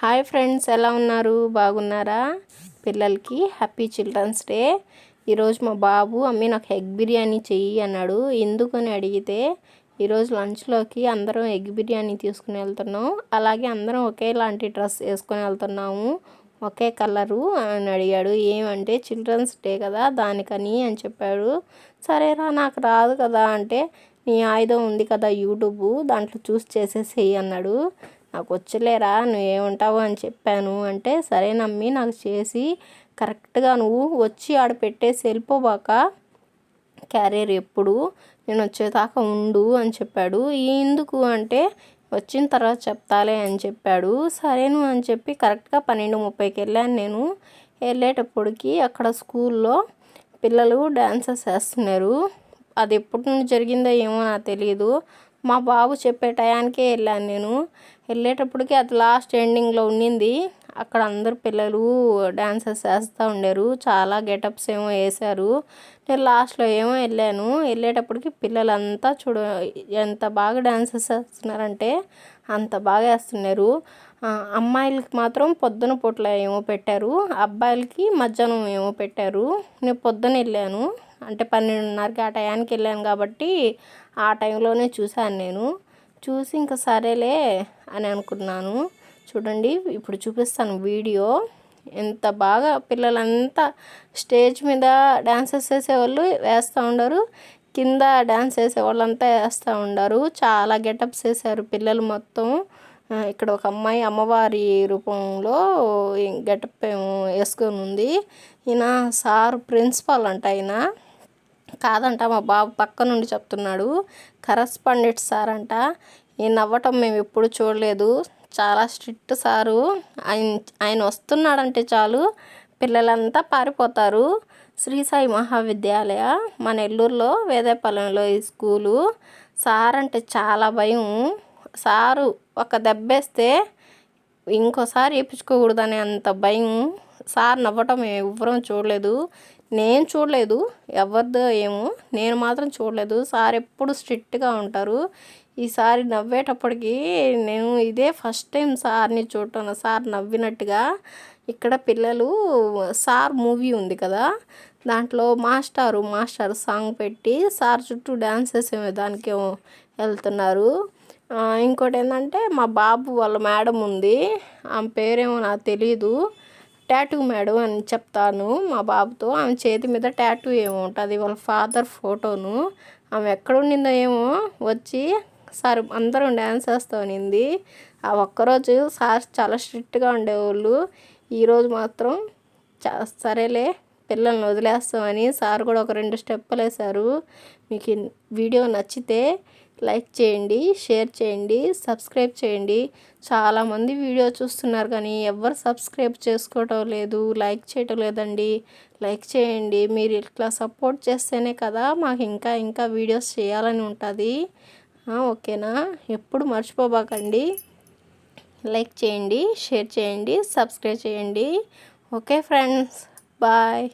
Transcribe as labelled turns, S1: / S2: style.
S1: Hi friends, ఎలా ఉన్నారు? బాగున్నారా? పిల్లలకి హ్యాపీ చిల్డ్రన్స్ డే. ఈరోజు మా బాబు అమ్మి నాకు ఎగ్ బిర్యానీ చెయ్యి అన్నాడు. ఎందుకని అడిగితే ఈరోజు లంచ్లోకి అందరం ఎగ్ బిర్యానీ తీసుకుని వెళ్తున్నాం. అలాగే అందరం ఒకేలాంటి డ్రెస్ వేసుకొని వెళ్తున్నాము, ఒకే కలరు అని అడిగాడు. ఏమంటే చిల్డ్రన్స్ డే కదా దానికని అని చెప్పాడు. సరేరా నాకు రాదు కదా అంటే, నీ ఆయుధం ఉంది కదా యూట్యూబ్, దాంట్లో చూసి చేసేసేయి అన్నాడు. నాకు వచ్చలేరా, నువ్వేముంటావు అని చెప్పాను. అంటే సరేనమ్మి, నాకు చేసి కరెక్ట్గా నువ్వు వచ్చి ఆడ పెట్టేసి వెళ్ళిపోబాక, క్యారియర్ ఎప్పుడు నేను వచ్చేదాకా ఉండు అని చెప్పాడు. ఎందుకు అంటే, వచ్చిన తర్వాత చెప్తాలే అని చెప్పాడు. సరేను అని చెప్పి కరెక్ట్గా 12:30కి వెళ్ళాను. నేను వెళ్ళేటప్పటికి అక్కడ స్కూల్లో పిల్లలు డ్యాన్సెస్ వేస్తున్నారు. అది ఎప్పటి నుండి జరిగిందో ఏమో నాకు తెలియదు. మా బాబు చెప్పే టయానికే వెళ్ళాను. నేను వెళ్ళేటప్పటికి అది లాస్ట్ ఎండింగ్లో ఉండింది. అక్కడ అందరు పిల్లలు డ్యాన్సెస్ వేస్తూ ఉండారు. చాలా గెటప్స్ ఏమో వేశారు. నేను లాస్ట్లో ఏమో వెళ్ళాను. వెళ్ళేటప్పటికి పిల్లలంతా ఎంత బాగా డ్యాన్సెస్ వేస్తున్నారంటే అంత బాగా వేస్తున్నారు. అమ్మాయిలకి మాత్రం పొద్దున పూట్ల ఏమో పెట్టారు, అబ్బాయిలకి మధ్యాహ్నం ఏమో పెట్టారు. నేను పొద్దున వెళ్ళాను, అంటే 12:30కి ఆ టయానికి వెళ్ళాను కాబట్టి ఆ టైంలోనే చూశాను. నేను చూసి ఇంకా సరేలే అని అనుకున్నాను. చూడండి, ఇప్పుడు చూపిస్తాను వీడియో. ఎంత బాగా పిల్లలంతా స్టేజ్ మీద డ్యాన్సెస్ వేసేవాళ్ళు వేస్తూ ఉండరు, కింద డ్యాన్స్ వేసే వాళ్ళంతా వేస్తూ ఉండరు. చాలా గెటప్స్ వేశారు పిల్లలు మొత్తం. ఇక్కడ ఒక అమ్మాయి అమ్మవారి రూపంలో గెటప్ వేసుకొని ఉంది. ఈయన సార్ ప్రిన్సిపాల్ అంట. ఆయన కాదంట, మా బాబు పక్క నుండి చెప్తున్నాడు. కరస్పాండెంట్ సార్ అంట. ఈయన నవ్వటం మేము ఎప్పుడు చూడలేదు. చాలా స్ట్రిక్ట్ సారు. ఆయన వస్తున్నాడంటే చాలు పిల్లలంతా పారిపోతారు. శ్రీ సాయి మహావిద్యాలయ మన నెల్లూరులో వేదేపాలెంలో ఈ స్కూలు. సార్ అంటే చాలా భయం. సారు ఒక దెబ్బేస్తే ఇంకోసారి వేయించుకోకూడదనే అంత భయం. సార్ నవ్వటం ఎవ్వరం చూడలేదు. నేను చూడలేదు, ఎవరిదో ఏమో, నేను మాత్రం చూడలేదు. సార్ ఎప్పుడు స్ట్రిక్ట్గా ఉంటారు. ఈసారి నవ్వేటప్పటికి నేను ఇదే ఫస్ట్ టైం సార్ని చూడటం, సార్ నవ్వినట్టుగా. ఇక్కడ పిల్లలు సార్ మూవీ ఉంది కదా, దాంట్లో మాస్టర్ సాంగ్ పెట్టి సార్ చుట్టూ డ్యాన్స్ చేసే దానికి వెళ్తున్నారు. ఇంకోటి ఏంటంటే, మా బాబు వాళ్ళ మేడం ఉంది, ఆమె పేరేమో నాకు తెలీదు. టాటూ మేడం అని చెప్తాను మా బాబుతో. ఆమె చేతి మీద టాటూ ఏమో ఉంటుంది, వాళ్ళ ఫాదర్ ఫోటోను. ఆమె ఎక్కడుండిందో ఏమో వచ్చి సార్ అందరం డ్యాన్స్ వేస్తూ ఉన్నింది. ఆ ఒక్కరోజు సార్ చాలా స్ట్రిక్ట్గా ఉండేవాళ్ళు. ఈరోజు మాత్రం సరేలే పిల్లల్ని వదిలేస్తామని సార్ కూడా ఒక 2 స్టెప్పులు వేశారు. మీకు వీడియో నచ్చితే లైక్ చేయండి, షేర్ చేయండి, సబ్స్క్రైబ్ చేయండి. చాలామంది వీడియో చూస్తున్నారు కానీ ఎవరు సబ్స్క్రైబ్ చేసుకోవటం లేదు, లైక్ చేయటం లేదండి. లైక్ చేయండి. మీరు ఇట్లా సపోర్ట్ చేస్తేనే కదా మాకు ఇంకా వీడియోస్ చేయాలని ఉంటుంది. ఓకేనా? ఎప్పుడు మర్చిపోబాకండి. లైక్ చేయండి, షేర్ చేయండి, సబ్స్క్రైబ్ చేయండి. Okay friends, bye.